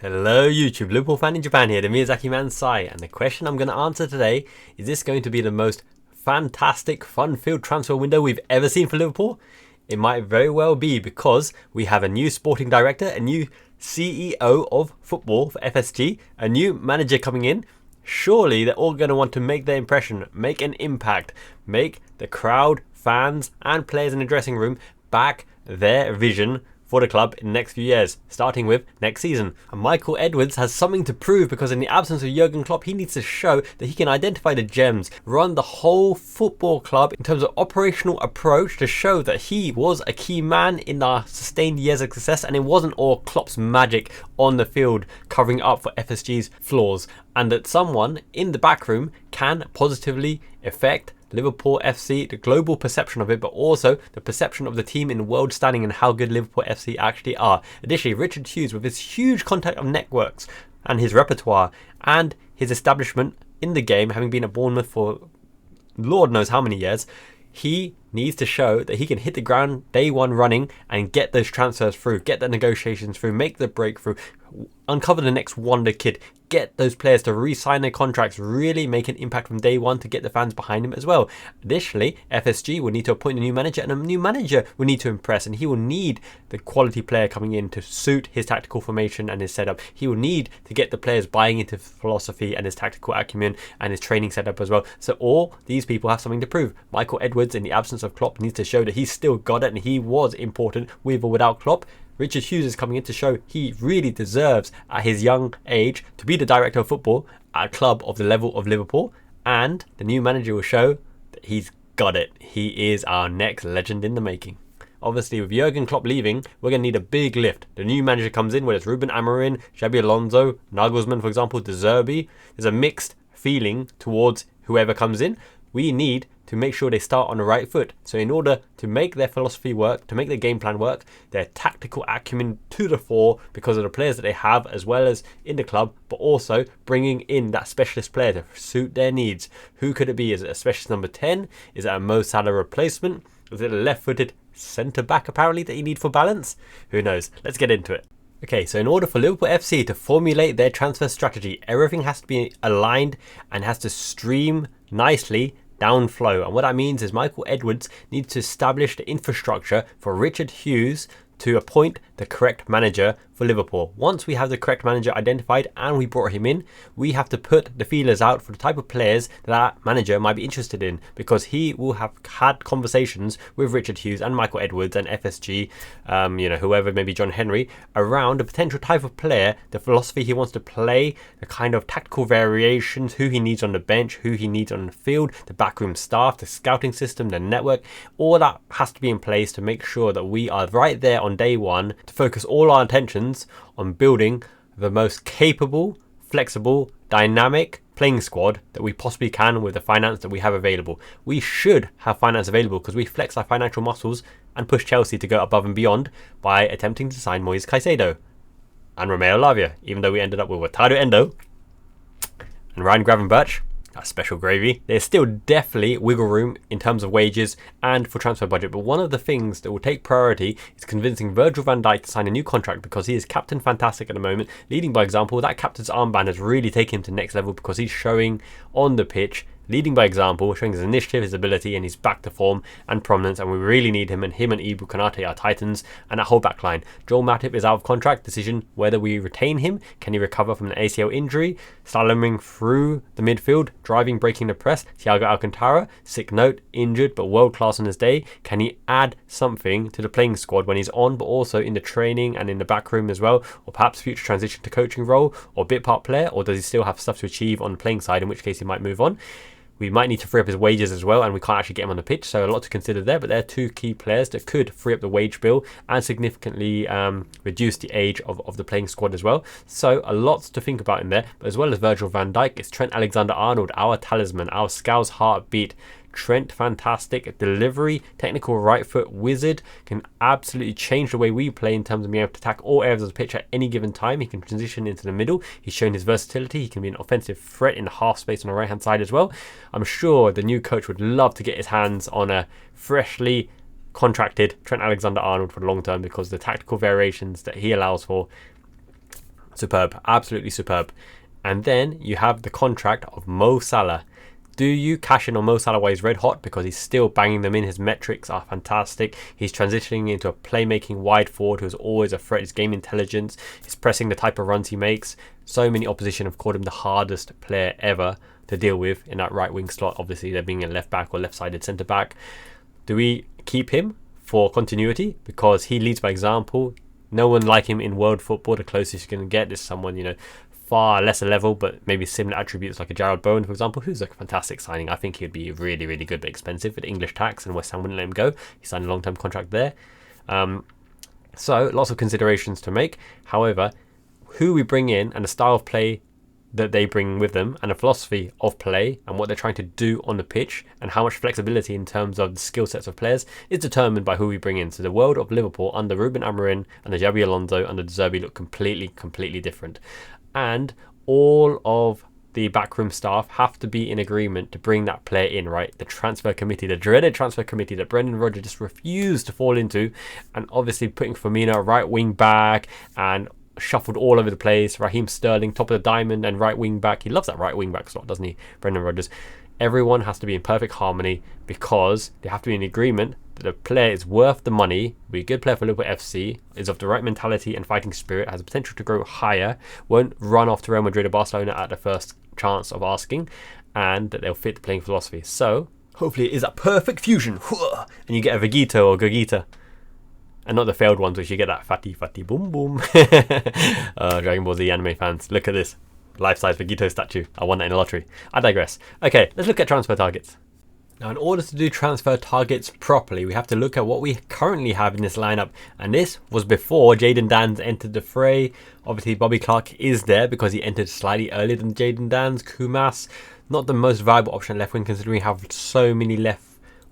Hello YouTube, Liverpool fan in Japan here, the Miyazaki man Sai, and the question I'm going to answer today is this going to be the most fantastic, fun-filled transfer window we've ever seen for Liverpool? It might very well be, because we have a new sporting director, a new CEO of football for FSG, a new manager coming in. Surely they're all going to want to make their impression, make an impact, make the crowd, fans and players in the dressing room back their vision for the club in the next few years, starting with next season. And Michael Edwards has something to prove, because in the absence of Jurgen Klopp, he needs to show that he can identify the gems, run the whole football club in terms of operational approach to show that he was a key man in our sustained years of success, and it wasn't all Klopp's magic on the field covering up for FSG's flaws, and that someone in the back room can positively affect Liverpool FC, the global perception of it, but also the perception of the team in world standing and how good Liverpool FC actually are. Additionally, Richard Hughes, with his huge contact of networks and his repertoire and his establishment in the game, having been at Bournemouth for Lord knows how many years, he needs to show that he can hit the ground day one running and get those transfers through, get the negotiations through, make the breakthrough, uncover the next wonder kid, get those players to re-sign their contracts, really make an impact from day one to get the fans behind him as well. Additionally, FSG will need to appoint a new manager, and a new manager will need to impress, and he will need the quality player coming in to suit his tactical formation and his setup. He will need to get the players buying into philosophy and his tactical acumen and his training setup as well. So all these people have something to prove. Michael Edwards, in the absence of Klopp, needs to show that he's still got it and he was important with or without Klopp. Richard Hughes is coming in to show he really deserves, at his young age, to be the director of football at a club of the level of Liverpool, and the new manager will show that he's got it. He is our next legend in the making. Obviously, with Jurgen Klopp leaving, we're going to need a big lift. The new manager comes in, whether it's Ruben Amorim, Xabi Alonso, Nagelsmann, for example, De Zerbi. There's a mixed feeling towards whoever comes in. We need to make sure they start on the right foot. So in order to make their philosophy work, to make their game plan work, their tactical acumen to the fore because of the players that they have as well as in the club, but also bringing in that specialist player to suit their needs. Who could it be? Is it a specialist number 10? Is it a Mo Salah replacement? Is it a left-footed centre-back apparently that you need for balance? Who knows? Let's get into it. Okay, so in order for Liverpool FC to formulate their transfer strategy, everything has to be aligned and has to stream nicely downflow. And what that means is Michael Edwards needs to establish the infrastructure for Richard Hughes to appoint the correct manager for Liverpool. Once we have the correct manager identified and we brought him in, we have to put the feelers out for the type of players that manager might be interested in, because he will have had conversations with Richard Hughes and Michael Edwards and FSG, whoever, maybe John Henry, around the potential type of player, the philosophy he wants to play, the kind of tactical variations, who he needs on the bench, who he needs on the field, the backroom staff, the scouting system, the network. All that has to be in place to make sure that we are right there on day one to focus all our attentions on building the most capable, flexible, dynamic playing squad that we possibly can with the finance that we have available. We should have finance available because we flex our financial muscles and push Chelsea to go above and beyond by attempting to sign Moise Caicedo and Romeo Lavia, even though we ended up with Endo and Ryan Gravenberch. That's special gravy. There's still definitely wiggle room in terms of wages and for transfer budget, but one of the things that will take priority is convincing Virgil van Dijk to sign a new contract, because he is captain fantastic at the moment, leading by example. That captain's armband has really taken him to the next level because he's showing on the pitch, leading by example, showing his initiative, his ability, and he's back to form and prominence, and we really need him and Ibu Konate are titans, and that whole back line. Joel Matip is out of contract, decision whether we retain him. Can he recover from an ACL injury? Slaloming through the midfield, driving, breaking the press. Thiago Alcantara, sick note, injured but world class on his day. Can he add something to the playing squad when he's on, but also in the training and in the back room as well? Or perhaps future transition to coaching role or bit part player? Or does he still have stuff to achieve on the playing side, in which case he might move on? We might need to free up his wages as well, and we can't actually get him on the pitch, so a lot to consider there. But they're two key players that could free up the wage bill and significantly reduce the age of the playing squad as well. So a lot to think about in there. But as well as Virgil van Dijk, it's Trent Alexander-Arnold, our talisman, our Scouse heartbeat. Trent, fantastic delivery, technical right foot wizard, can absolutely change the way we play in terms of being able to attack all areas of the pitch at any given time. He can transition into the middle. He's shown his versatility. He can be an offensive threat in the half space on the right hand side as well. I'm sure the new coach would love to get his hands on a freshly contracted Trent Alexander-Arnold for the long term, because the tactical variations that he allows for Superb, absolutely superb. And then you have the contract of Mo Salah. Do you cash in on Mo Salah while he's red hot, because he's still banging them in? His metrics are fantastic. He's transitioning into a playmaking wide forward who's always a threat. His game intelligence, his pressing, the type of runs he makes. So many opposition have called him the hardest player ever to deal with in that right wing slot. Obviously, they're being a left back or left-sided centre back. Do we keep him for continuity because he leads by example? No one like him in world football. The closest you're going to get is someone, far lesser level, but maybe similar attributes, like a Jarrod Bowen, for example, who's a fantastic signing. I think he'd be really, really good, but expensive with English tax, and West Ham wouldn't let him go. He signed a long-term contract there. So lots of considerations to make. However, who we bring in and the style of play that they bring with them, and a philosophy of play and what they're trying to do on the pitch, and how much flexibility in terms of the skill sets of players is determined by who we bring in. So the world of Liverpool under Ruben Amorim and the Xabi Alonso under De Zerbi look completely different. And all of the backroom staff have to be in agreement to bring that player in, right? The transfer committee, the dreaded transfer committee that Brendan Rodgers just refused to fall into, and obviously putting Firmino right wing back and shuffled all over the place. Raheem Sterling, top of the diamond, and right wing back. He loves that right wing back slot, doesn't he, Brendan Rodgers? Everyone has to be in perfect harmony because they have to be in agreement that the player is worth the money, be a good player for Liverpool FC, is of the right mentality and fighting spirit, has the potential to grow higher, won't run off to Real Madrid or Barcelona at the first chance of asking, and that they'll fit the playing philosophy. So hopefully it is a perfect fusion, and you get a Vegito or Gogeta. And not the failed ones, which you get that fatty boom boom. Dragon Ball Z anime fans, look at this life-size Vegito statue. I won that in a lottery. I digress. Okay, let's look at transfer targets. Now, in order to do transfer targets properly, we have to look at what we currently have in this lineup. And this was before Jayden Danns entered the fray. Obviously, Bobby Clark is there because he entered slightly earlier than Jayden Danns. Kumas, not the most viable option left wing, considering we have so many left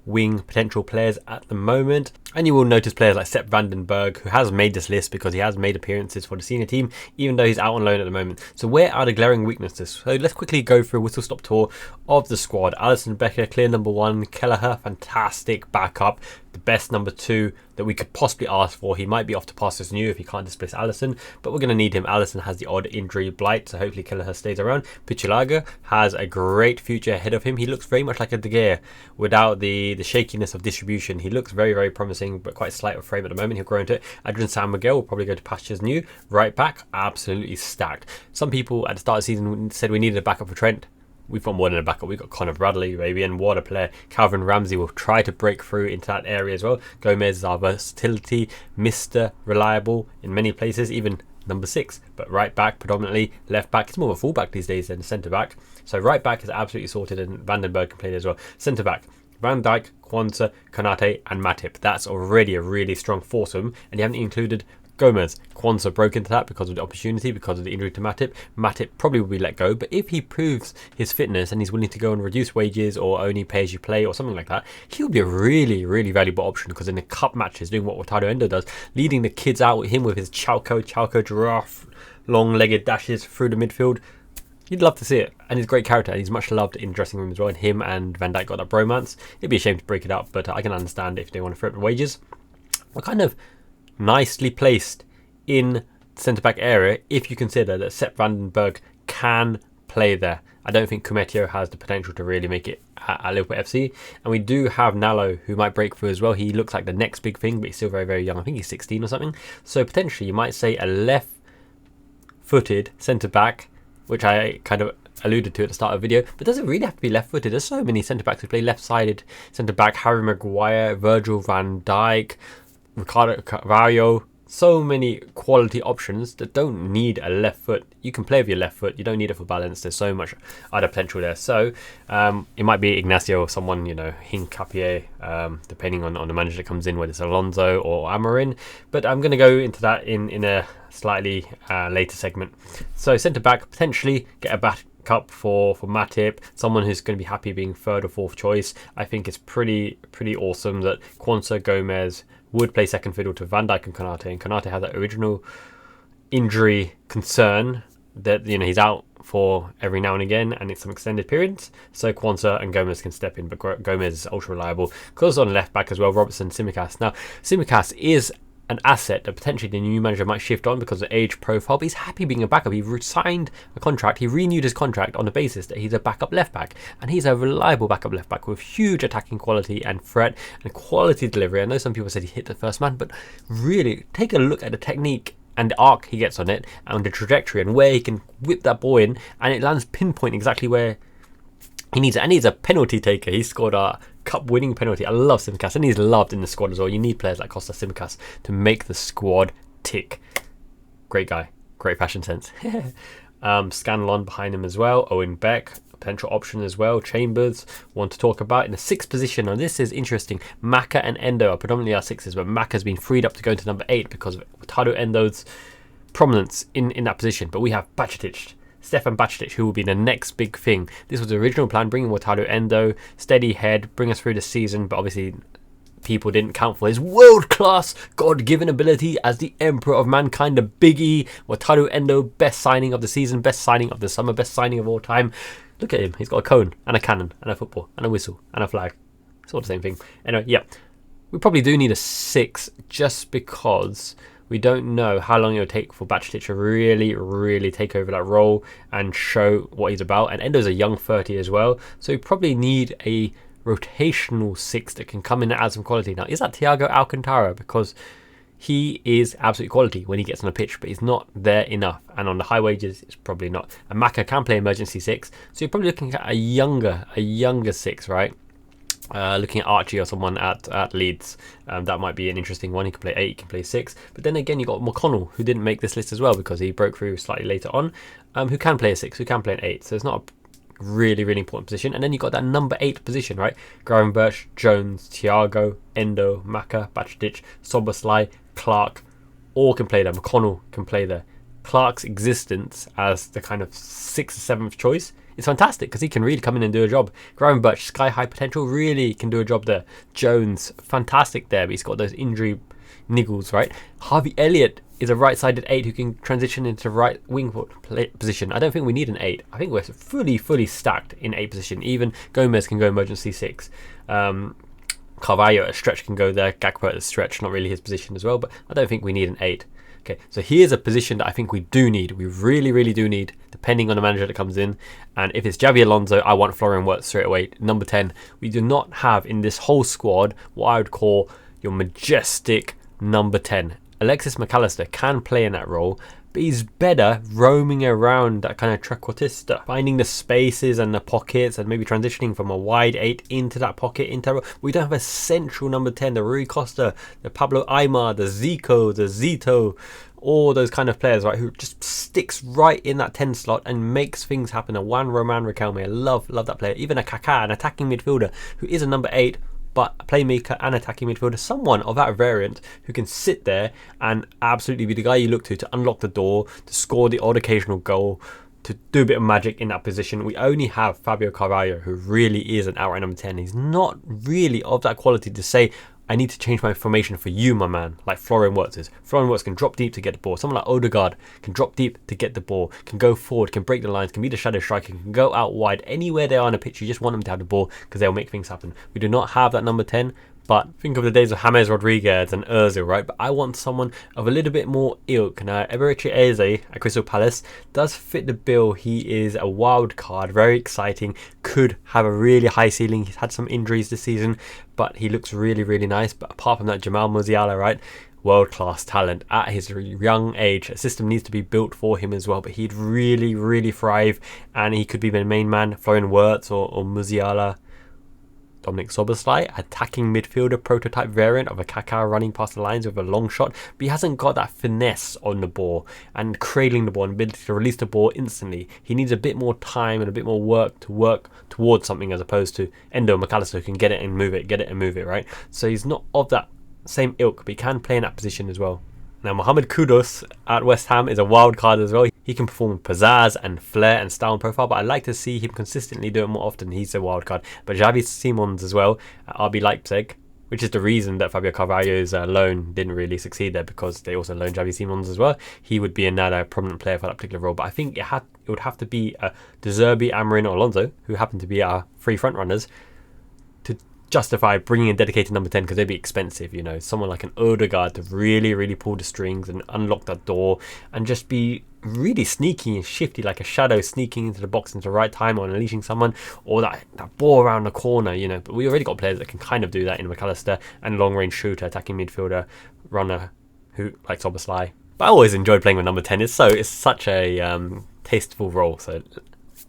wing potential players at the moment. And you will notice players like Sepp Vandenberg, who has made this list because he has made appearances for the senior team, even though he's out on loan at the moment. So where are the glaring weaknesses? So let's quickly go through a whistle-stop tour of the squad. Alisson Becker, clear number one. Kelleher, fantastic backup. The best number two that we could possibly ask for. He might be off to pastures new if he can't displace Alisson, but we're going to need him. Alisson has the odd injury blight, so hopefully Kelleher stays around. Pichilaga has a great future ahead of him. He looks very much like a De Gea without the shakiness of distribution. He looks very promising, but quite slight of frame at the moment. He'll grow into it. Adrian San Miguel will probably go to pastures new. Right back, absolutely stacked. Some people at the start of the season said we needed a backup for Trent. We've got more than a backup. We've got Connor Bradley, baby, and what a player. Calvin Ramsey will try to break through into that area as well. Gomez is our versatility, Mr. Reliable in many places, even number 6. But right back, predominantly left back. It's more of a full back these days than centre back. So right back is absolutely sorted, and Vandenberg can play there as well. Centre back, Van Dijk, Quansah, Konate, and Matip. That's already a really strong foursome, and you haven't included Gomez. Quansah broke into that because of the opportunity, because of the injury to Matip. Matip probably will be let go, but if he proves his fitness and he's willing to go and reduce wages or only pay as you play or something like that, he'll be a really valuable option, because in the cup matches, doing what Ricardo Endo does, leading the kids out with him with his Chalco giraffe, long-legged dashes through the midfield, you'd love to see it. And he's a great character, and he's much loved in the dressing room as well. And him and Van Dijk got that bromance. It'd be a shame to break it up, but I can understand if they want to throw up the wages. We're kind of nicely placed in centre-back area if you consider that Sepp Vandenberg can play there. I don't think Kumetio has the potential to really make it at Liverpool FC. And we do have Nallo, who might break through as well. He looks like the next big thing, but he's still very young. I think he's 16 or something. So potentially you might say a left-footed centre-back, which I kind of alluded to at the start of the video, but does it really have to be left-footed? There's so many centre-backs who play left-sided centre-back. Harry Maguire, Virgil van Dijk, Ricardo Carvalho, so many quality options that don't need a left foot. You can play with your left foot, you don't need it for balance. There's so much other potential there. So it might be Ignacio or someone, Hincapié, depending on the manager that comes in, whether it's Alonso or Amorim. But I'm going to go into that in a slightly later segment. So centre back, potentially get a backup for Matip, someone who's going to be happy being third or fourth choice. I think it's pretty awesome that Quansah, Gomez would play second fiddle to Van Dijk and Konate has that original injury concern that he's out for every now and again, and it's some extended periods. So Quansah and Gomez can step in, but Gomez is ultra reliable. Because on left back as well, Robertson, Tsimikas. Now Tsimikas is an asset that potentially the new manager might shift on because of the age profile, but he's happy being a backup. He signed a contract, he renewed his contract on the basis that he's a backup left back, and he's a reliable backup left back with huge attacking quality and threat and quality delivery. I know some people said he hit the first man, but really take a look at the technique and the arc he gets on it and the trajectory and where he can whip that ball in, and it lands pinpoint exactly where he needs it. And he's a penalty taker. He scored a cup-winning penalty. I love Tsimikas, and he's loved in the squad as well. You need players like Costa Tsimikas to make the squad tick. Great guy, great fashion sense. Scanlon behind him as well. Owen Beck, potential option as well. Chambers, one to talk about in the 6th position. Now this is interesting. Maka and Endo are predominantly our 6s, but Maka's been freed up to go into number 8 because of Wataru Endo's prominence in that position. But we have Stefan Bajcetic, who will be the next big thing. This was the original plan, bringing Wataru Endo, steady head, bring us through the season, but obviously people didn't count for his world-class, God-given ability as the Emperor of Mankind, the Biggie. Wataru Endo, best signing of the season, best signing of the summer, best signing of all time. Look at him, he's got a cone, and a cannon, and a football, and a whistle, and a flag. It's all the same thing. Anyway, yeah, we probably do need a 6, just because we don't know how long it'll take for Bajcetic to really take over that role and show what he's about. And Endo's a young 30 as well, so we probably need a rotational 6 that can come in and add some quality. Now, is that Thiago Alcantara? Because he is absolute quality when he gets on the pitch, but he's not there enough. And on the high wages, it's probably not. And Maka can play emergency 6, so you're probably looking at a younger 6, right? Looking at Archie or someone at Leeds, that might be an interesting one. He can play 8, he can play 6. But then again, you got McConnell, who didn't make this list as well because he broke through slightly later on, who can play a 6, who can play an 8. So it's not a really important position. And then you got that number 8 position, right? Gravenberch, Jones, Thiago, Endo, Maka, Bajcetic, Szoboszlai, Clark, all can play there. McConnell can play there. Clark's existence as the kind of 6th or 7th choice is fantastic because he can really come in and do a job. Gravenberch, sky high potential, really can do a job there. Jones, fantastic there, but he's got those injury niggles, right? Harvey Elliott is a right-sided 8 who can transition into right wing position. I don't think we need an 8. I think we're fully stacked in 8 position. Even Gomez can go emergency 6. Carvalho at a stretch can go there. Gakpo at a stretch, not really his position as well, but I don't think we need an 8. Okay, so here's a position that I think we do need. We really do need, depending on the manager that comes in. And if it's Xabi Alonso, I want Florian Wirtz straight away. Number 10. We do not have in this whole squad what I would call your majestic number 10. Alexis McAllister can play in that role, but he's better roaming around that kind of trequartista, finding the spaces and the pockets and maybe transitioning from a wide 8 into that pocket. We don't have a central number 10, the Rui Costa, the Pablo Aimar, the Zico, the Zito, all those kind of players, right, who just sticks right in that 10 slot and makes things happen. A Juan Roman Riquelme, I love that player. Even a Kaká, an attacking midfielder who is a number 8, but a playmaker and attacking midfielder, someone of that variant who can sit there and absolutely be the guy you look to unlock the door, to score the odd occasional goal, to do a bit of magic in that position. We only have Fabio Carvalho, who really is an outright number 10. He's not really of that quality to say, I need to change my formation for you, my man, like Florian Wirtz is. Florian Wirtz can drop deep to get the ball. Someone like Odegaard can drop deep to get the ball, can go forward, can break the lines, can be the shadow striker, can go out wide. Anywhere they are on the pitch, you just want them to have the ball because they'll make things happen. We do not have that number 10, but think of the days of James Rodriguez and Ozil, right? But I want someone of a little bit more ilk. Now, Eberechi Eze at Crystal Palace does fit the bill. He is a wild card, very exciting, could have a really high ceiling. He's had some injuries this season, but he looks really nice. But apart from that, Jamal Musiala, right? World-class talent at his young age. A system needs to be built for him as well, but he'd really thrive, and he could be the main man. Florian Wirtz or Musiala. Dominic Szoboszlai, attacking midfielder prototype variant of a Kaká running past the lines with a long shot, but he hasn't got that finesse on the ball and cradling the ball and ability to release the ball instantly. He needs a bit more time and a bit more work to work towards something, as opposed to Endo McAllister, who can get it and move it, right? So he's not of that same ilk, but he can play in that position as well. Now, Mohamed Kudus at West Ham is a wild card as well. He can perform pizzazz and flair and style and profile, but I like to see him consistently do it more often. He's a wild card. But Xavi Simons as well at RB Leipzig, which is the reason that Fabio Carvalho's loan didn't really succeed there, because they also loaned Xavi Simons as well. He would be another prominent player for that particular role. But I think it would have to be De Zerbi, Amorim or Alonso, who happen to be our 3 front runners, to justify bringing a dedicated number 10 because they'd be expensive, you know, someone like an Odegaard to really pull the strings and unlock that door and just be really sneaky and shifty, like a shadow sneaking into the box into the right time or unleashing someone, or that ball around the corner, you know. But we already got players that can kind of do that in McAllister, and long range shooter, attacking midfielder, runner who like Szoboszlai. But I always enjoyed playing with number 10. It's such a tasteful role. So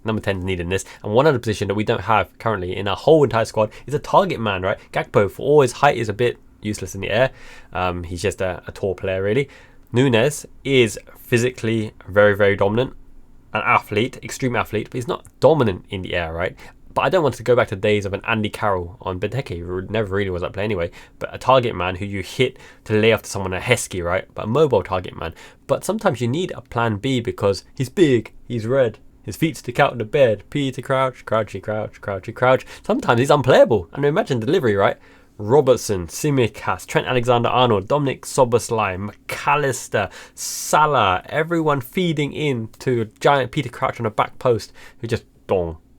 number 10 is needed in this. And one other position that we don't have currently in our whole entire squad is a target man, right? Gakpo, for all his height, is a bit useless in the air. He's just a tall player, really. Nunes is physically very dominant, an athlete, extreme athlete, but he's not dominant in the air, right? But I don't want to go back to days of an Andy Carroll on Benteke, who never really was that player anyway, but a target man who you hit to lay off to someone, a Heskey, right? But a mobile target man. But sometimes you need a plan B because he's big, he's red, his feet stick out in the bed, Peter Crouch, crouchy crouch, crouchy crouch. Sometimes he's unplayable. And imagine delivery, right? Robertson, Tsimikas, Trent Alexander-Arnold, Dominic Szoboszlai, McAllister, Salah, everyone feeding in to a giant Peter Crouch on a back post who just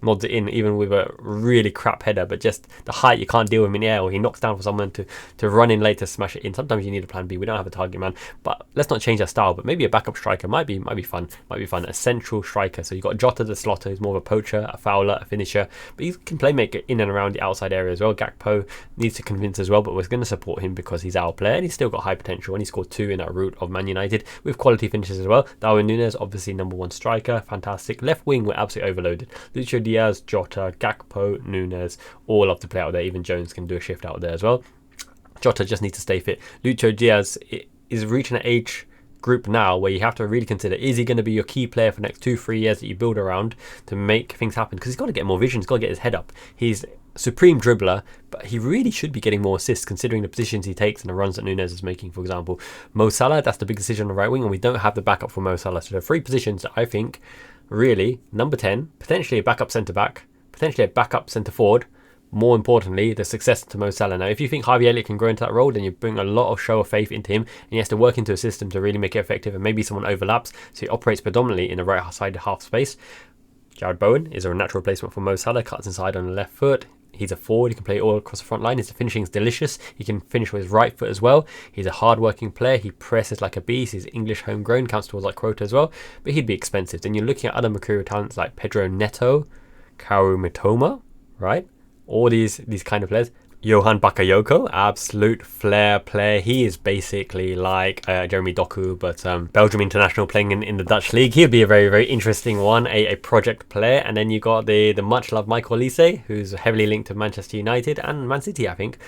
nods it in, even with a really crap header, but just the height, you can't deal with him in the air, or he knocks down for someone to run in late to smash it in. Sometimes you need a plan B. We don't have a target man, but let's not change our style. But maybe a backup striker might be fun. A central striker. So you've got Jota the slotter, who's more of a poacher, a fouler, a finisher, but he can play make it in and around the outside area as well. Gakpo needs to convince as well, but we're going to support him because he's our player and he's still got high potential, and he scored 2 in that route of Man United with quality finishes as well. Darwin Núñez, obviously number 1 striker, fantastic. Left wing, we're absolutely overloaded. Lucho Diaz, Jota, Gakpo, Núñez, all love to play out there. Even Jones can do a shift out there as well. Jota just needs to stay fit. Lucho Diaz is reaching an age group now where you have to really consider, is he going to be your key player for the next 2-3 years that you build around to make things happen? Because he's got to get more vision, he's got to get his head up. He's a supreme dribbler, but he really should be getting more assists considering the positions he takes and the runs that Núñez is making. For example, Mo Salah, that's the big decision on the right wing, and we don't have the backup for Mo Salah. So there are 3 positions that I think really, number 10, potentially a backup centre-back, potentially a backup centre-forward, more importantly, the success to Mo Salah. Now, if you think Harvey Elliott can grow into that role, then you bring a lot of show of faith into him, and he has to work into a system to really make it effective, and maybe someone overlaps, so he operates predominantly in the right side half space. Jared Bowen is a natural replacement for Mo Salah, cuts inside on the left foot. He's a forward, he can play all across the front line. His finishing is delicious. He can finish with his right foot as well. He's a hard-working player. He presses like a beast. He's English homegrown, counts towards like Quota as well. But he'd be expensive. Then you're looking at other Mercurial talents like Pedro Neto, Kaoru Mitoma, right? All these kind of players. Johan Bakayoko, absolute flair player. He is basically like Jeremy Doku, but Belgium international playing in the Dutch league. He'll be a very interesting one, a project player. And then you got the much loved Michael Olise, who's heavily linked to Manchester United and Man City, I think.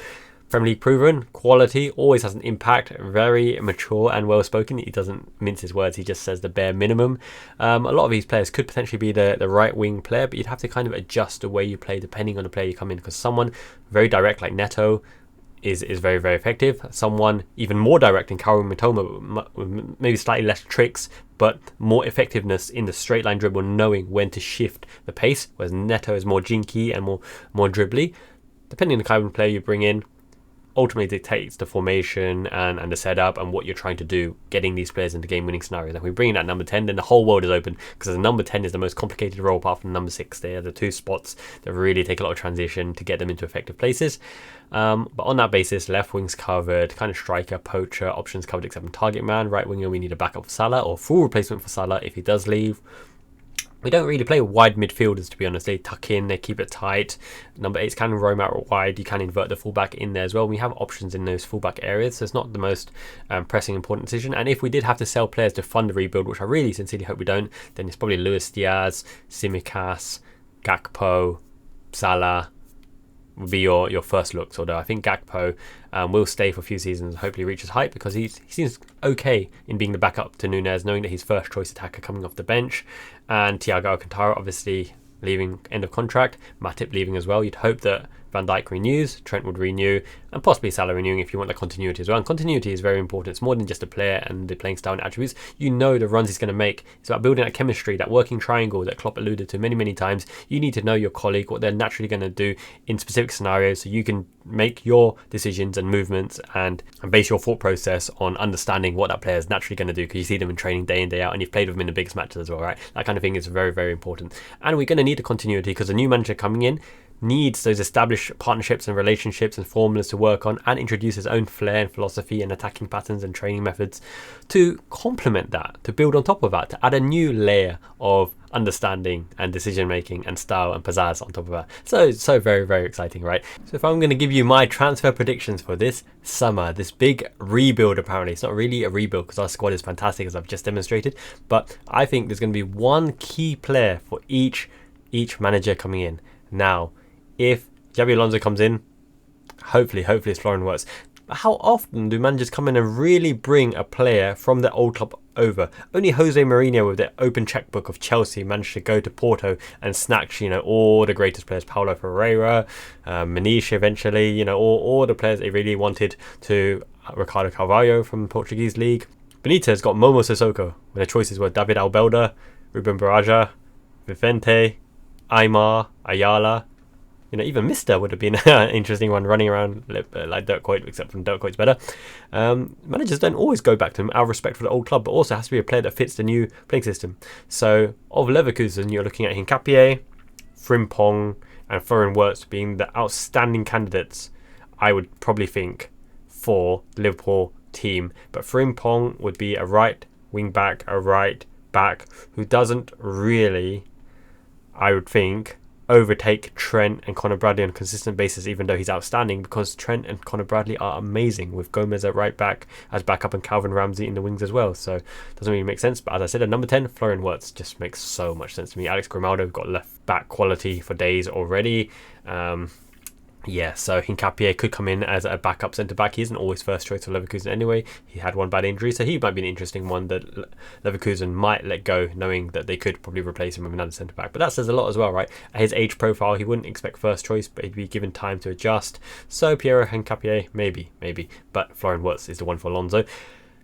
Premier League proven, quality, always has an impact, very mature and well spoken. He doesn't mince his words, he just says the bare minimum. A lot of these players could potentially be the right wing player, but you'd have to kind of adjust the way you play depending on the player you come in, because someone very direct like Neto is very effective. Someone even more direct in Kaoru Mitoma with maybe slightly less tricks but more effectiveness in the straight line dribble, knowing when to shift the pace, whereas Neto is more jinky and more dribbly. Depending on the kind of player you bring in, ultimately dictates the formation and the setup and what you're trying to do, getting these players into game-winning scenarios. If we bring in that number 10, then the whole world is open, because the number 10 is the most complicated role apart from number 6. They are the 2 spots that really take a lot of transition to get them into effective places. But on that basis, left wing's covered, kind of striker, poacher, options covered except for target man. Right winger, we need a backup for Salah or full replacement for Salah if he does leave. We don't really play wide midfielders, to be honest. They tuck in, they keep it tight. Number 8s can roam out wide. You can invert the fullback in there as well. We have options in those fullback areas, so it's not the most pressing important decision. And if we did have to sell players to fund the rebuild, which I really sincerely hope we don't, then it's probably Luis Diaz, Tsimikas, Gakpo, Salah would be your first looks. Although I think Gakpo will stay for a few seasons and hopefully reach his height, because he seems okay in being the backup to Núñez, knowing that he's first choice attacker coming off the bench. And Thiago Alcantara obviously leaving end of contract, Matip leaving as well. You'd hope that Van Dijk renews, Trent would renew, and possibly Salah renewing if you want the continuity as well. And continuity is very important. It's more than just a player and the playing style and attributes. You know the runs he's going to make. It's about building that chemistry, that working triangle that Klopp alluded to many times. You need to know your colleague, what they're naturally going to do in specific scenarios, so you can make your decisions and movements and base your thought process on understanding what that player is naturally going to do, because you see them in training day in, day out, and you've played with them in the biggest matches as well, right? That kind of thing is very important. And we're going to need a continuity, because a new manager coming in needs those established partnerships and relationships and formulas to work on, and introduce his own flair and philosophy and attacking patterns and training methods to complement that, to build on top of that, to add a new layer of understanding and decision making and style and pizzazz on top of that. So very, very exciting, right? So if I'm going to give you my transfer predictions for this summer, this big rebuild, apparently it's not really a rebuild because our squad is fantastic, as I've just demonstrated, but I think there's going to be one key player for each manager coming in. Now, if Xabi Alonso comes in, hopefully it's Florian Wirtz. How often do managers come in and really bring a player from their old club over? Only Jose Mourinho, with their open checkbook of Chelsea, managed to go to Porto and snatch, all the greatest players. Paulo Ferreira, Maniche eventually, all the players they really wanted, to Ricardo Carvalho from the Portuguese league. Benitez got Momo Sissoko, when the choices were David Albelda, Ruben Baraja, Vicente, Aymar, Ayala. Even Mister would have been an interesting one, running around like Dirk Kuyt, except from Dirk Kuyt's better. Managers don't always go back to him out of respect for the old club, but also has to be a player that fits the new playing system. So of Leverkusen, you're looking at Hincapié, Frimpong, and Florian Wirtz being the outstanding candidates, I would probably think, for the Liverpool team. But Frimpong would be a right wing back, a right back, who doesn't really, I would think, overtake Trent and Conor Bradley on a consistent basis, even though he's outstanding, because Trent and Conor Bradley are amazing, with Gomez at right back as backup and Calvin Ramsey in the wings as well. So it doesn't really make sense. But as I said, at number 10, Florian Wirtz just makes so much sense to me. Alex Grimaldo got left back quality for days already. So Hincapié could come in as a backup centre-back. He isn't always first choice for Leverkusen anyway. He had one bad injury, so he might be an interesting one that Leverkusen might let go, knowing that they could probably replace him with another centre-back. But that says a lot as well, right? At his age profile, he wouldn't expect first choice, but he'd be given time to adjust. So Piero Hincapié, maybe. But Florian Wirtz is the one for Alonso.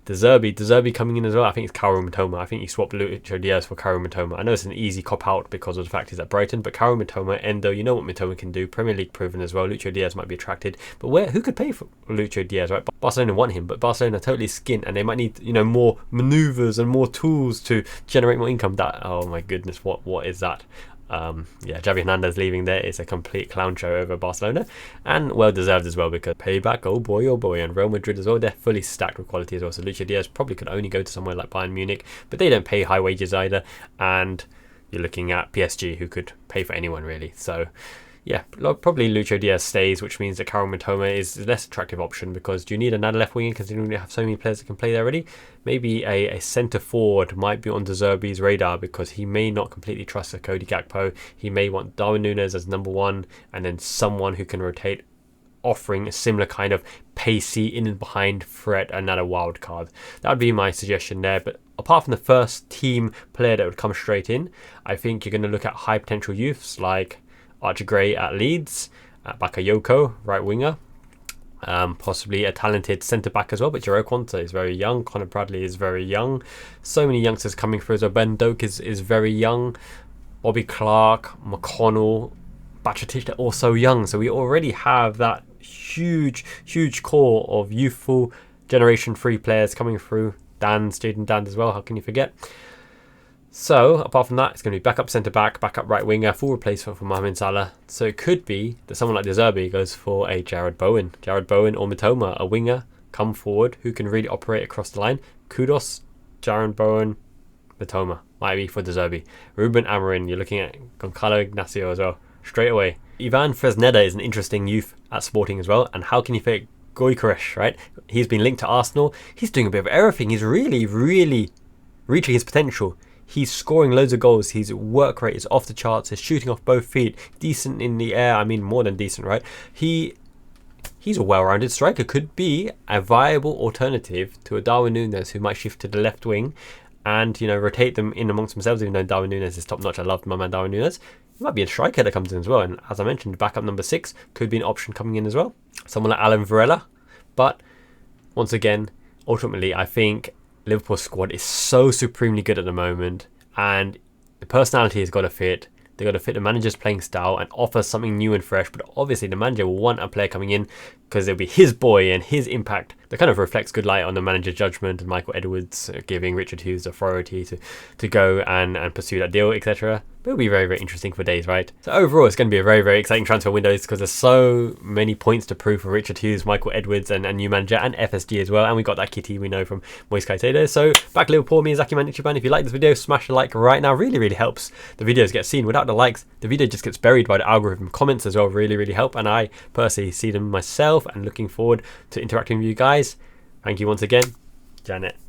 De Zerbi coming in as well. I think it's Kaoru Mitoma. I think you swapped Lucho Diaz for Kaoru Mitoma. I know it's an easy cop-out because of the fact he's at Brighton, but Kaoru Mitoma, Endo, you know what Mitoma can do. Premier League proven as well. Lucho Diaz might be attracted. But who could pay for Lucho Diaz, right? Barcelona want him, but Barcelona are totally skint, and they might need, more manoeuvres and more tools to generate more income. Oh my goodness, what is that? Xavi Hernandez leaving there is a complete clown show over Barcelona, and well deserved as well, because payback, oh boy, and Real Madrid as well, they're fully stacked with quality as well. So Lucho Diaz probably could only go to somewhere like Bayern Munich, but they don't pay high wages either, and you're looking at PSG, who could pay for anyone really. So probably Lucho Diaz stays, which means that Kaoru Mitoma is a less attractive option, because do you need another left winger considering you have so many players that can play there already? Maybe a centre forward might be on De Zerbi's radar, because he may not completely trust Cody Gakpo. He may want Darwin Núñez as number one, and then someone who can rotate, offering a similar kind of pacey in and behind threat, another wild card. That would be my suggestion there. But apart from the first team player that would come straight in, I think you're going to look at high potential youths like Archie Gray at Leeds, Bakayoko, right winger, possibly a talented centre-back as well, but Jero Quanta is very young, Conor Bradley is very young, so many youngsters coming through as well. Ben Doak is very young, Bobby Clark, McConnell, Bajcetic, they're all so young, so we already have that huge core of youthful Generation 3 players coming through. Jaden Danns as well, how can you forget? So, apart from that, it's going to be backup centre-back, backup right winger, full replacement for Mohamed Salah. So it could be that someone like De Zerbi goes for a Jared Bowen or Mitoma, a winger, come forward, who can really operate across the line. Kudos, Jared Bowen, Mitoma, might be for De Zerbi. Ruben Amorim, you're looking at Goncalo Ignacio as well, straight away. Ivan Fresneda is an interesting youth at Sporting as well, and how can you forget Gyökeres, right? He's been linked to Arsenal. He's doing a bit of everything. He's really reaching his potential. He's scoring loads of goals. His work rate is off the charts. He's shooting off both feet. Decent in the air. I mean, more than decent, right? He's a well-rounded striker. Could be a viable alternative to a Darwin Núñez, who might shift to the left wing and, rotate them in amongst themselves, even though Darwin Núñez is top-notch. I love my man Darwin Núñez. He might be a striker that comes in as well. And as I mentioned, backup number 6 could be an option coming in as well. Someone like Alan Varela. But once again, ultimately, I think Liverpool squad is so supremely good at the moment, and the personality has got to fit. They've got to fit the manager's playing style and offer something new and fresh. But obviously the manager will want a player coming in because it'll be his boy and his impact that that kind of reflects good light on the manager's judgment and Michael Edwards giving Richard Hughes the authority to go and pursue that deal, etc. But it'll be very, very interesting for days, right? So overall, it's going to be a very, very exciting transfer window because there's so many points to prove for Richard Hughes, Michael Edwards, and new manager, and FSG as well. And we got that kitty we know from Moise Caicedo. So back Liverpool, Miyazaki Man, Ichiban. If you like this video, smash a like right now. Really, really helps the videos get seen. Without the likes, the video just gets buried by the algorithm. Comments as well really, really help. And I personally see them myself and looking forward to interacting with you guys. Thank you once again, Janet.